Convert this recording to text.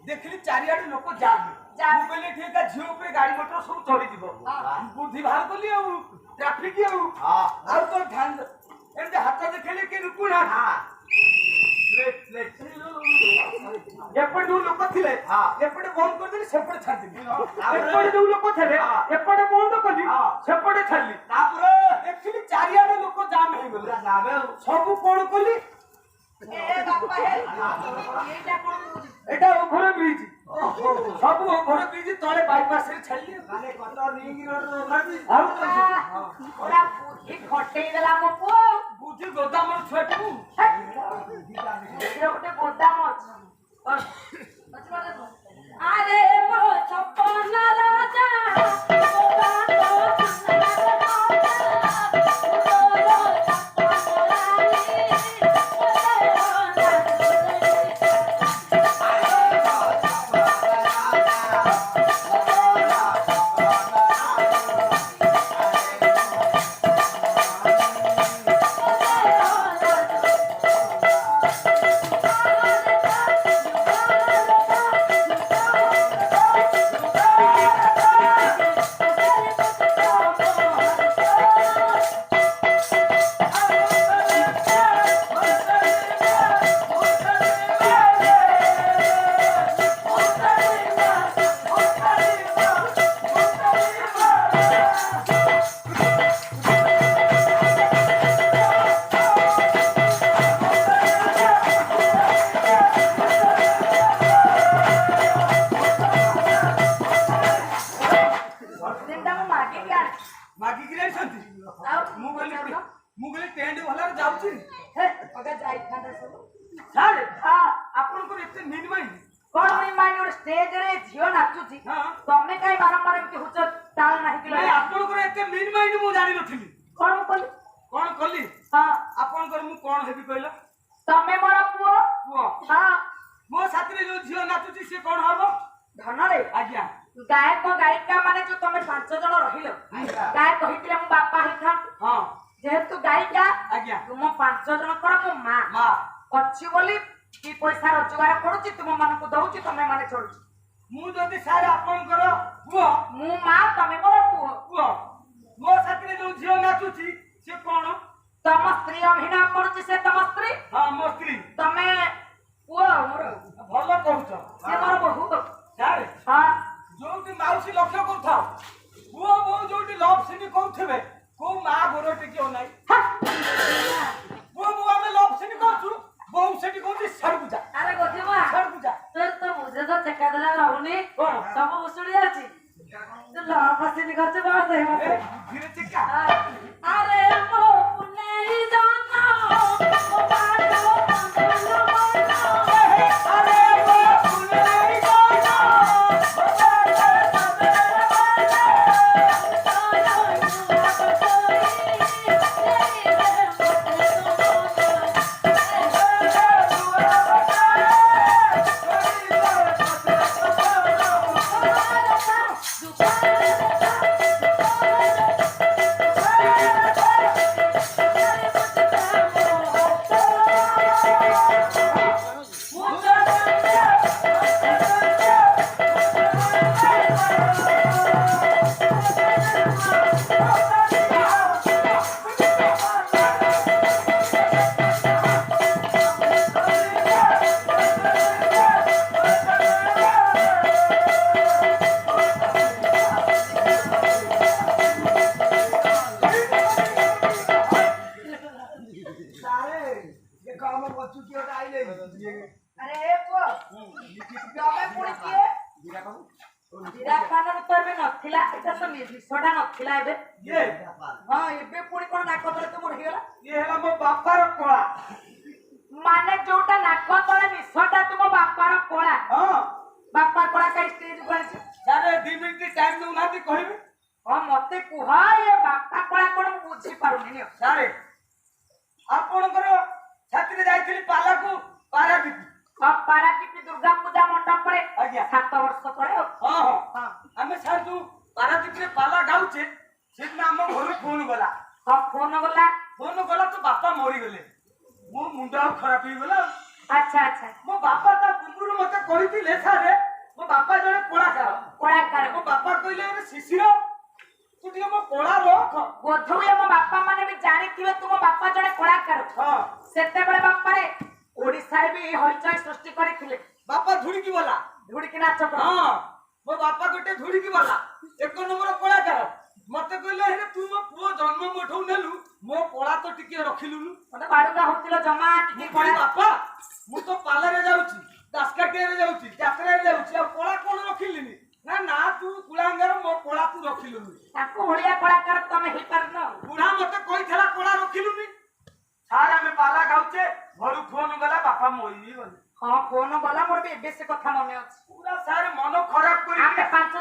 देखिली चारियाडे लोक जाम मु कहले ठीक है झियो पे गाड़ी मोटर सब चढ़ी जीवो बुद्धि बाहर कली आ ट्रैफिक आ तो ध्यान एंते हाथ देखले के रुकुना लेट एपटे दो लोक थिले एपटे बंद कर देली सेपटे छाड़ देली एपटे दो लोक थिले एपटे बंद करली सेपटे छाड़ली तापर एक्चुअली चारियाडे लोक जाम हे गेले जाबे सब कोन कली ए बापा हे एटा कोन एटा ओभर ब्रिज सब ओभर ब्रिज तळे बाईपास रे छाड़ली माने कत नींगी रोड ओभर आ पूरा बुद्धि खटै देला मो पो बुद्धि गोदाम छटू गोटे गोदाम अरे मो छप्पन राजा ତ ନିଶଟା ନଥିଲା ଏବେ। ये ହଁ ଏବେ ପୁଣି କଣ ନାକ ତଳେ ତୁମର ହେଇଗଲା? ये है मो बापार कोला ମାନେ ଯୋଉଟା ନାକ ତଳେ ନିଶଟା ତୁମ ବାପାର କଳା। हां ବାପା କଳା କାଇ ଷ୍ଟେଜ କୁ ଆଣିଛ? सारे 2 मिनिट टाइम दउ नाती कहबे ହଁ ମତେ କୁହ ଏ ବାପା କଳା କଣ ମୁଁ ବୁଝି ପାରୁନି ନିଅ। सारे ଆପଣଙ୍କର ଛାତିରେ ଯାଇଥିଲି ପାଲାକୁ ପାରାଦୀପ ପାରାଦୀପ ଦୁର୍ଗା ପୂଜା ମଣ୍ଡପରେ ଆଜ୍ଞା 7 ବର୍ଷ ତଳେ। ହଁ ହଁ ଆମେ ସାର୍ ଯୋଉ ପାରାଦୀପରେ ପାଲା ଗାଉଛେ ସେଦିନ ଆମ ଘରୁ ଫୋନ ଗଲା ହଁ ଫୋନ ଗଲା। ତ ବାପା ମରିଗଲେ ମୋ ମୁଣ୍ଡ ଆଉ ଖରାପ ହେଇଗଲା ଆଚ୍ଛା ଆଚ୍ଛା ମୋ ବାପା ତା ପୂର୍ବରୁ ମତେ କହିଥିଲେ ସାରେ ମୋ ବାପା ଜଣେ କଳାକାର ମୋ ବାପା କହିଲେ ଏବେ ଶିଶିର ତୁ ଟିକେ ମୋ କଳା ରଖ ବୋଧହୁଏ ମୋ ବାପା ମାନେ ବି ଜାଣିଥିବେ ତୁମ ବାପା ଜଣେ କଳାକାର। ହଁ ସେତେବେଳେ ବାପାରେ ଓଡିଶାରେ ବି ହଇଚଇ ସୃଷ୍ଟି କରିଥିଲେ। ବାପା ଧୁଡିକି ଗଲା ଧୁଡିକି ନାଚ କର। ହଁ ମୋ ବାପା ଗୋଟେ ଧୁଡିକି ଗଲା 1 ନମ୍ବର କଳାକାର ମତେ କହିଲେ ହେଲେ ତୁ ମୋ ପୁଅ ଜନ୍ମ ମୋଠୁ ନେଲୁ ମୋ କଳା ତ ଟିକେ ରଖିଲୁନୁ ମତେ ବାଳୁଙ୍ଗା ହଉଥିଲ ଜମା ଟିକେ କଳା। ବାପା ମୁଁ ତ ପାଲାରେ ଯାଉଛି ଦାସକାଠିଆରେ ଯାଉଛି ଯାତ୍ରାରେ ଯାଉଛି ଆଉ କଳା କଣ ରଖିଲିନି ନା ନା ତୁ କୁଳାଙ୍ଗର ମୋ କଳା ତୁ ରଖିଲୁନି ତାକୁ ଭଳିଆ କଳାକାର ତମେ ହେଇପାରୁନ। ବୁଢା ମତେ କହିଥିଲା କଳା ରଖିଲୁନି ସାର୍ ଆମେ ପାଲା ଗାଉଛେ ଘରୁ ଫୋନ ଗଲା ବାପା ମରି ଗଲେ। ହଁ ଫୋନ ଗଲା ମୋର ବି ଏବେ ସେ କଥା ମନେ ଅଛି। ପୁରା ସାର୍ ମନ ଖରାପ କରି ଆମେ 5